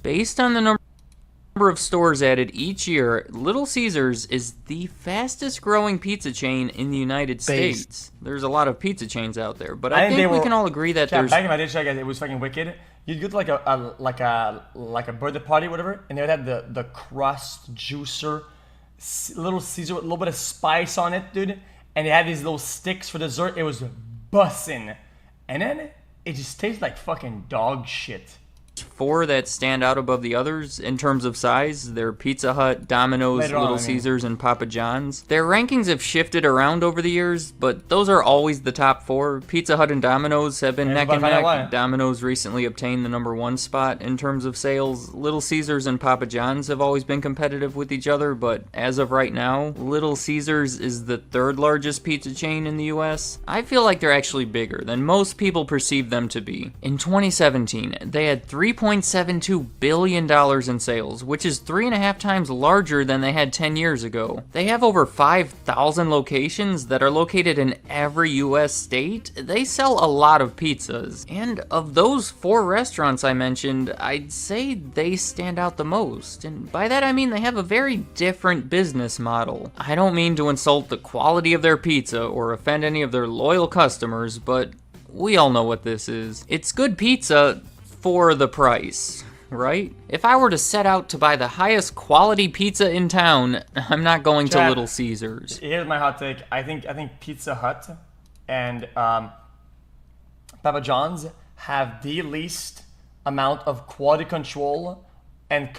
Based on the number of stores added each year, Little Caesars is the fastest growing pizza chain in the United States. There's a lot of pizza chains out there, but I think we can all agree that there's... Back in my day, guys, it was fucking wicked. You'd go to like a birthday party, whatever, and they would have the crust juicer, Little Caesar with a little bit of spice on it, dude. And they had these little sticks for dessert. It was bussin'. And then it just tastes like fucking dog shit. Four that stand out above the others in terms of size. They're Pizza Hut, Domino's, Little Caesars, and Papa John's. Their rankings have shifted around over the years, but those are always the top four. Pizza Hut and Domino's have been neck and neck. Domino's recently obtained the #1 spot in terms of sales. Little Caesars and Papa John's have always been competitive with each other, but as of right now, Little Caesars is the third largest pizza chain in the US. I feel like they're actually bigger than most people perceive them to be. In 2017, they had $3.72 billion in sales, which is 3.5 times larger than they had 10 years ago. They have over 5,000 locations that are located in every US state. They sell a lot of pizzas, and of those 4 restaurants I mentioned, I'd say they stand out the most, and by that I mean they have a very different business model. I don't mean to insult the quality of their pizza or offend any of their loyal customers, but we all know what this is. It's good pizza for the price, right? If I were to set out to buy the highest quality pizza in town, I'm not going to Little Caesars. Here's my hot take. I think Pizza Hut and Papa John's have the least amount of quality control and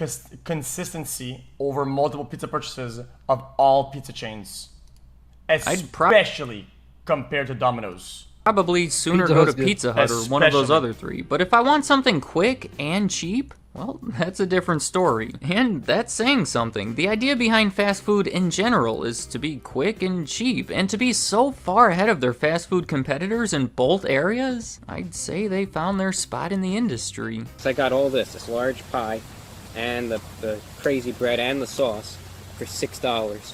consistency over multiple pizza purchases of all pizza chains, especially compared to Domino's. Probably sooner go to Pizza Hut or one of those other 3. But if I want something quick and cheap, well, that's a different story. And that's saying something. The idea behind fast food in general is to be quick and cheap, and to be so far ahead of their fast food competitors in both areas, I'd say they found their spot in the industry. So I got all this large pie, and the crazy bread and the sauce for $6.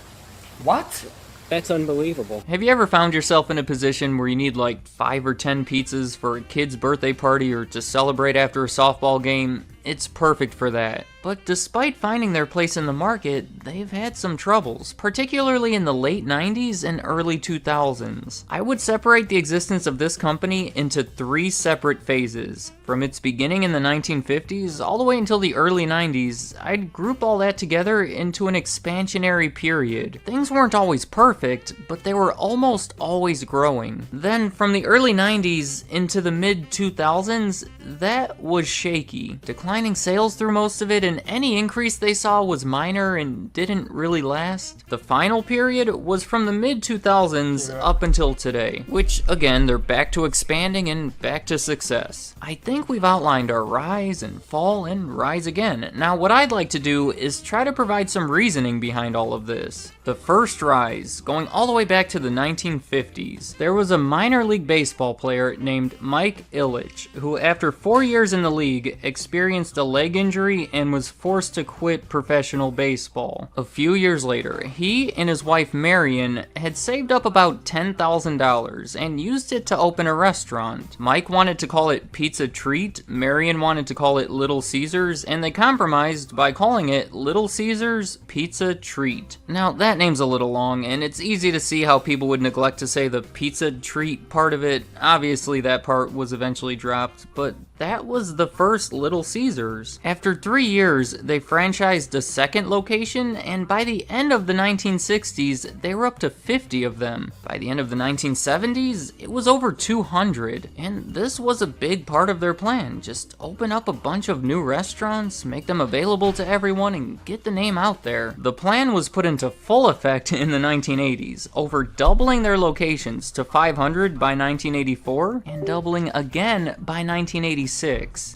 What? That's unbelievable. Have you ever found yourself in a position where you need like 5 or 10 pizzas for a kid's birthday party or to celebrate after a softball game? It's perfect for that. But despite finding their place in the market, they've had some troubles, particularly in the late 90s and early 2000s. I would separate the existence of this company into 3 separate phases. From its beginning in the 1950s all the way until the early 90s, I'd group all that together into an expansionary period. Things weren't always perfect, but they were almost always growing. Then from the early 90s into the mid 2000s, that was shaky. Declining sales through most of it, and any increase they saw was minor and didn't really last. The final period was from the mid-2000s up until today, which again, they're back to expanding and back to success. I think we've outlined our rise and fall and rise again. Now what I'd like to do is try to provide some reasoning behind all of this. The first rise, going all the way back to the 1950s, there was a minor league baseball player named Mike Ilitch, who after 4 years in the league experienced a leg injury and was forced to quit professional baseball. A few years later, he and his wife Marion had saved up about $10,000 and used it to open a restaurant. Mike wanted to call it Pizza Treat, Marion wanted to call it Little Caesars, and they compromised by calling it Little Caesars Pizza Treat. Now that name's a little long, and it's easy to see how people would neglect to say the pizza treat part of it. Obviously that part was eventually dropped, but that was the first Little Caesars. After 3 years, they franchised a second location, and by the end of the 1960s, they were up to 50 of them. By the end of the 1970s, it was over 200, and this was a big part of their plan. Just open up a bunch of new restaurants, make them available to everyone, and get the name out there. The plan was put into full effect in the 1980s, over doubling their locations to 500 by 1984, and doubling again by 1986.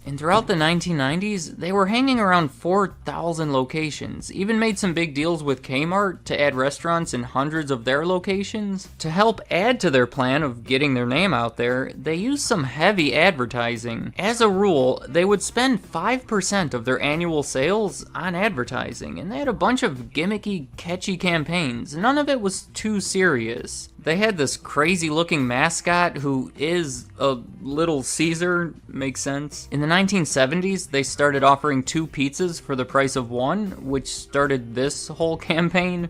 And throughout the 1990s, they were hanging around 4,000 locations, even made some big deals with Kmart to add restaurants in hundreds of their locations. To help add to their plan of getting their name out there, they used some heavy advertising. As a rule, they would spend 5% of their annual sales on advertising, and they had a bunch of gimmicky, catchy campaigns. None of it was too serious. They had this crazy looking mascot who is a Little Caesar, makes sense. In the 1970s, they started offering 2 pizzas for the price of 1, which started this whole campaign.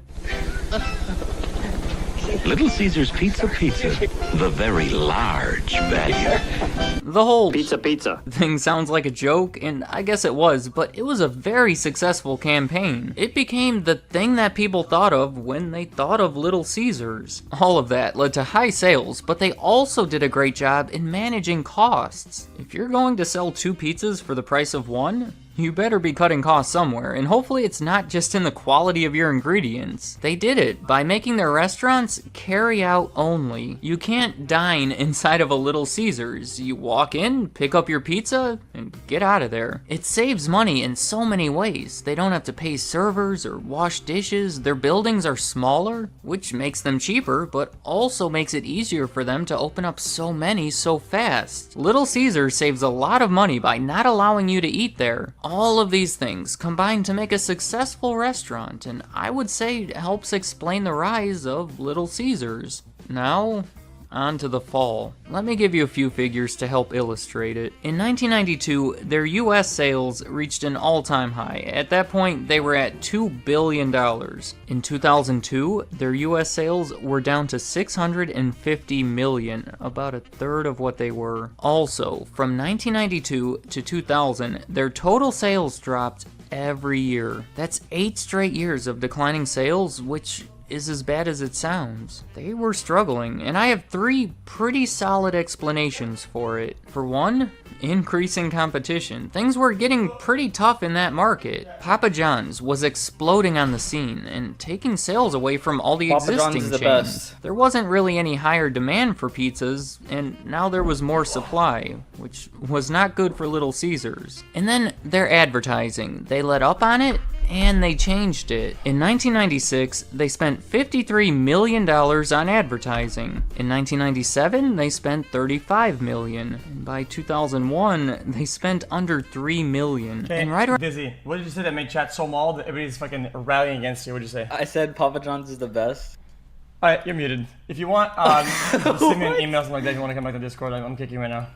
Little Caesar's Pizza, the very large value. The whole Pizza. thing sounds like a joke, and I guess it was, but it was a very successful campaign. It became the thing that people thought of when they thought of Little Caesars. All of that led to high sales, but they also did a great job in managing costs. If you're going to sell 2 pizzas for the price of 1, you better be cutting costs somewhere, and hopefully it's not just in the quality of your ingredients. They did it by making their restaurants carry out only. You can't dine inside of a Little Caesars. You walk in, pick up your pizza, and get out of there. It saves money in so many ways. They don't have to pay servers or wash dishes. Their buildings are smaller, which makes them cheaper, but also makes it easier for them to open up so many so fast. Little Caesars saves a lot of money by not allowing you to eat there. All of these things combine to make a successful restaurant, and I would say it helps explain the rise of Little Caesars. Now, on to the fall. Let me give you a few figures to help illustrate it. In 1992, their US sales reached an all-time high. At that point, they were at $2 billion. In 2002, their US sales were down to $650 million, about a third of what they were. Also, from 1992 to 2000, their total sales dropped every year. That's 8 straight years of declining sales, which is as bad as it sounds. They were struggling, and I have 3 pretty solid explanations for it. For one, increasing competition. Things were getting pretty tough in that market. Papa John's was exploding on the scene and taking sales away from all the existing chains. There wasn't really any higher demand for pizzas, and now there was more supply, which was not good for Little Caesars. And then their advertising. They let up on it, and they changed it. In 1996, they spent $53 million on advertising. In 1997, they spent $35 million. And by 2001, they spent under $3 million. Okay, and right around Dizzy, what did you say that made chat so mauled that everybody's fucking rallying against you? What did you say? I said Papa John's is the best. Alright, you're muted. If you want, send me an email, something like that. If you want to come back to Discord, I'm kicking you right now.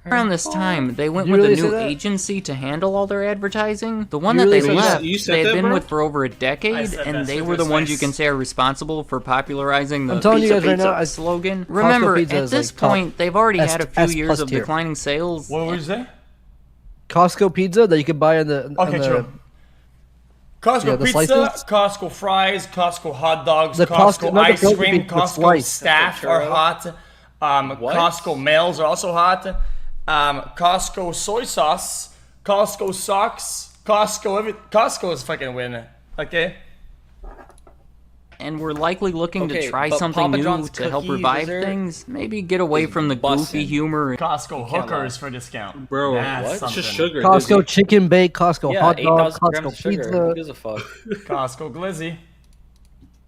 around this time, they went Did you with a really new say that? agency to handle all their advertising. The one You that really they said left, that? You said they had that, been bro? with for over a I decade, said and that, they so were the this ones you makes- can say are responsible for popularizing the I'm telling you pizza guys right now, pizza slogan. Costco Remember, pizza at is, this like, top point, they've already had a few S years plus of tier. declining sales. What would you say? Costco pizza that you can buy in the. Okay, true. Costco Yeah, the pizza, slices? Costco fries, Costco hot dogs, The Costco Costco- not the ice broken cream, pizza, the Costco slice. staff are hot. What? Costco males are also hot. Costco soy sauce, Costco socks, Costco is fucking winning. Okay. And we're likely looking to Okay, try but something Papa new John's to help cookie revive dessert things. Maybe get away from the goofy bussin'. humor. Costco can't hookers lie. for discount. Bro, That's what? It's something. just sugar. Costco Dizzy. chicken bake, Costco Yeah, hot dog, 8,000 grams of Costco sugar. pizza. Who gives a fuck? Costco glizzy.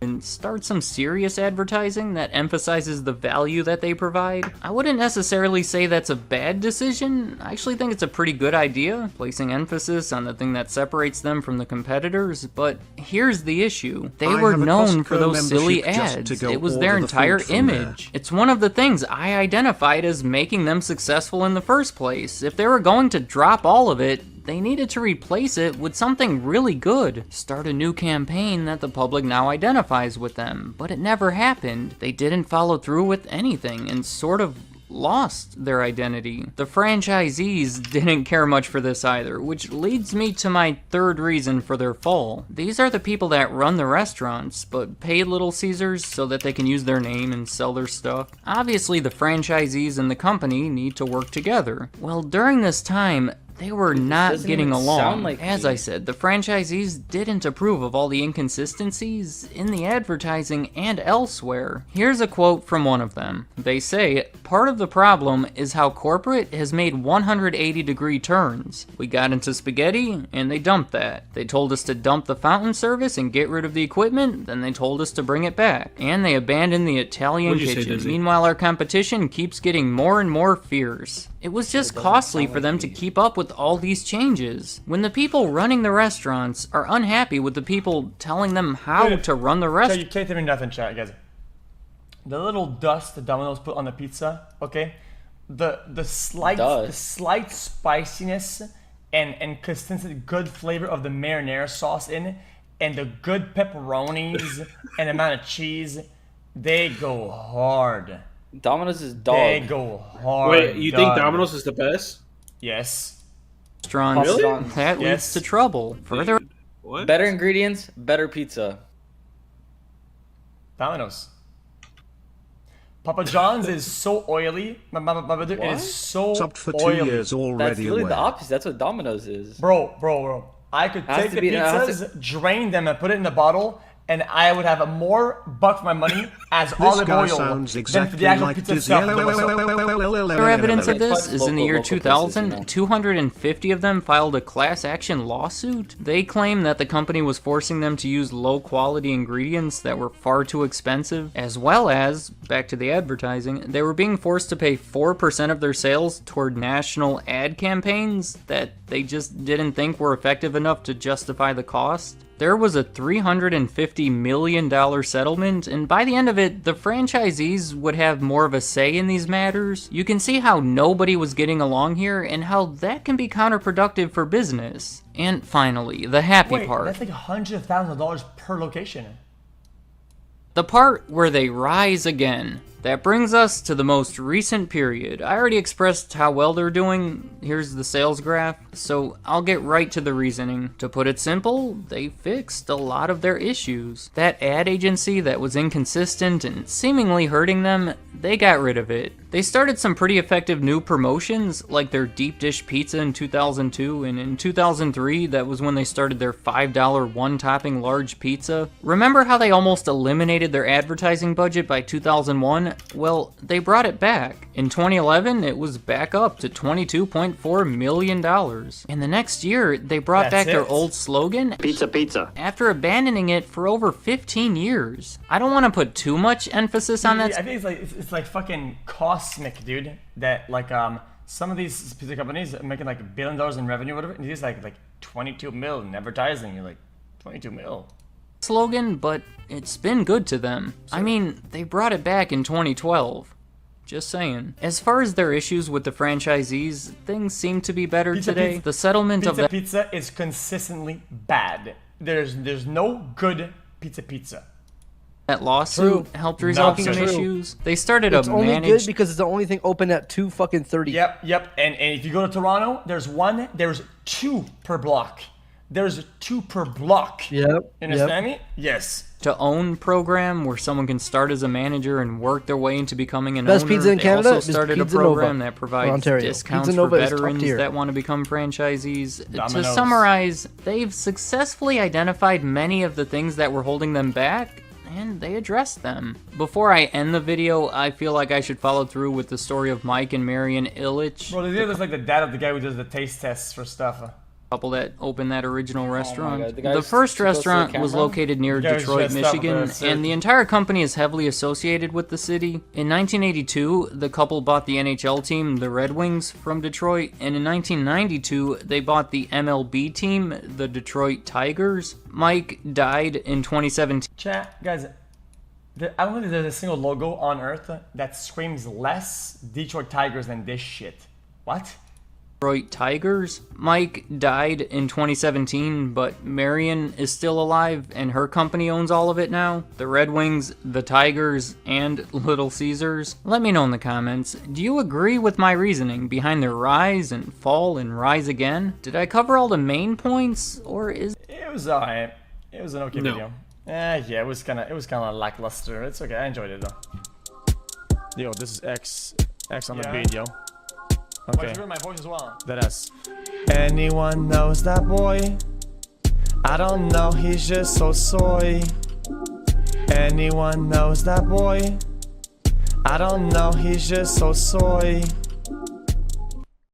And start some serious advertising that emphasizes the value that they provide. I wouldn't necessarily say that's a bad decision. I actually think it's a pretty good idea, placing emphasis on the thing that separates them from the competitors, but here's the issue. They I were have a known for Costco those silly membership just ads. to go It was their order the food entire from there. image. It's one of the things I identified as making them successful in the first place. If they were going to drop all of it, they needed to replace it with something really good. Start a new campaign that the public now identifies with them. But it never happened. They didn't follow through with anything and sort of lost their identity. The franchisees didn't care much for this either, which leads me to my third reason for their fall. These are the people that run the restaurants, but pay Little Caesars so that they can use their name and sell their stuff. Obviously, the franchisees and the company need to work together. Well, during this time, they were not doesn't getting even along. sound like As me. I said, the franchisees didn't approve of all the inconsistencies in the advertising and elsewhere. Here's a quote from one of them. They say, "Part of the problem is how corporate has made 180-degree turns. We got into spaghetti, and they dumped that. They told us to dump the fountain service and get rid of the equipment, then they told us to bring it back. And they abandoned the Italian What'd you say, kitchen. Dizzy? Meanwhile, our competition keeps getting more and more fierce." It was just costly for them to keep up with all these changes. When the people running the restaurants are unhappy with the people telling them how Dude, to run the So restaurant, you can't tell me nothing, chat, guys. the little dust that Domino's put on the pizza, okay? The slight spiciness and consistent good flavor of the marinara sauce in, and the good pepperonis and amount of cheese, they go hard. Domino's is dog. They go hard. Wait, you think Domino's is the best? Yes. Restaurants, Really? that leads to trouble. Further, What? Better ingredients, better pizza. Domino's. Papa John's is so oily. My brother, it is so Subbed for 2 oily. years That's already really away. the opposite. That's what Domino's is. Bro. I could Has take to the be- it has pizzas, drain them, and put it in the bottle, and I would have a more buck for my money as This olive guy oil sounds than for exactly the actual like pizza Dizzy. itself. Other evidence of this Like is in the year local places, 2000, you know. 250 of them filed a class action lawsuit. They claim that the company was forcing them to use low quality ingredients that were far too expensive, as well as, back to the advertising, they were being forced to pay 4% of their sales toward national ad campaigns that they just didn't think were effective enough to justify the cost. There was a $350 million settlement, and by the end of it, the franchisees would have more of a say in these matters. You can see how nobody was getting along here, and how that can be counterproductive for business. And finally, the happy Wait, part. that's like hundreds of thousands of dollars per location. The part where they rise again. That brings us to the most recent period. I already expressed how well they're doing. Here's the sales graph. So I'll get right to the reasoning. To put it simple, they fixed a lot of their issues. That ad agency that was inconsistent and seemingly hurting them, they got rid of it. They started some pretty effective new promotions, like their deep dish pizza in 2002, and in 2003, that was when they started their $5 one-topping large pizza. Remember how they almost eliminated their advertising budget by 2001? Well, they brought it back. In 2011, it was back up to $22.4 million. And the next year, they brought That's back their it. old slogan, Pizza. after abandoning it for over 15 years. I don't want to put too much emphasis on that. I think it's like fucking cosmic, dude. That like some of these pizza companies are making like $1 billion in revenue, or whatever. And these like 22 mil in advertising. You're like 22 mil. slogan, but it's been good to them. I mean, they brought it back in 2012. Just saying. As far as their issues with the franchisees, things seem to be better today. The settlement of that Pizza is consistently bad. There's no good pizza. that lawsuit helped resolve some True. issues. They started It's a only good managed because it's the only thing open at 2:30. Yep. And if you go to Toronto, there's two per block. There's 2 per block. Yep. You understand me? Yes. to own program where someone can start as a manager and work their way into becoming an Best owner. pizza in They Canada also is started Pizza a program Nova that provides for Ontario. discounts Pizza for Nova is top veterans tier. that want to become franchisees. To Domino's. summarize, they've successfully identified many of the things that were holding them back, and they addressed them. Before I end the video, I feel like I should follow through with the story of Mike and Marion Illich, Bro, the other's like the dad of the guy who does the taste tests for stuff. couple that opened that original restaurant. God, the guy The who's first supposed to the restaurant was camera? located near The guy who's Detroit, dressed up Michigan, with a suit. and the entire company is heavily associated with the city. In 1982, the couple bought the NHL team, the Red Wings, from Detroit, and in 1992, they bought the MLB team, the Detroit Tigers. Mike died in 2017. Chat, guys, I don't think there's a single logo on Earth that screams less Detroit Tigers than this shit. What? Detroit Tigers. Mike died in 2017, but Marion is still alive, and her company owns all of it now. The Red Wings, the Tigers, and Little Caesars. Let me know in the comments, do you agree with my reasoning behind their rise and fall and rise again? Did I cover all the main points, or is... It was alright. It was an okay video. Yeah, it was kind of lackluster. It's okay. I enjoyed it though. Yo, this is X on the Yeah. beat, yo. Okay. Why'd you ruin my voice as well? That ass. Anyone knows that boy? I don't know, he's just so soy. Anyone knows that boy? I don't know, he's just so soy.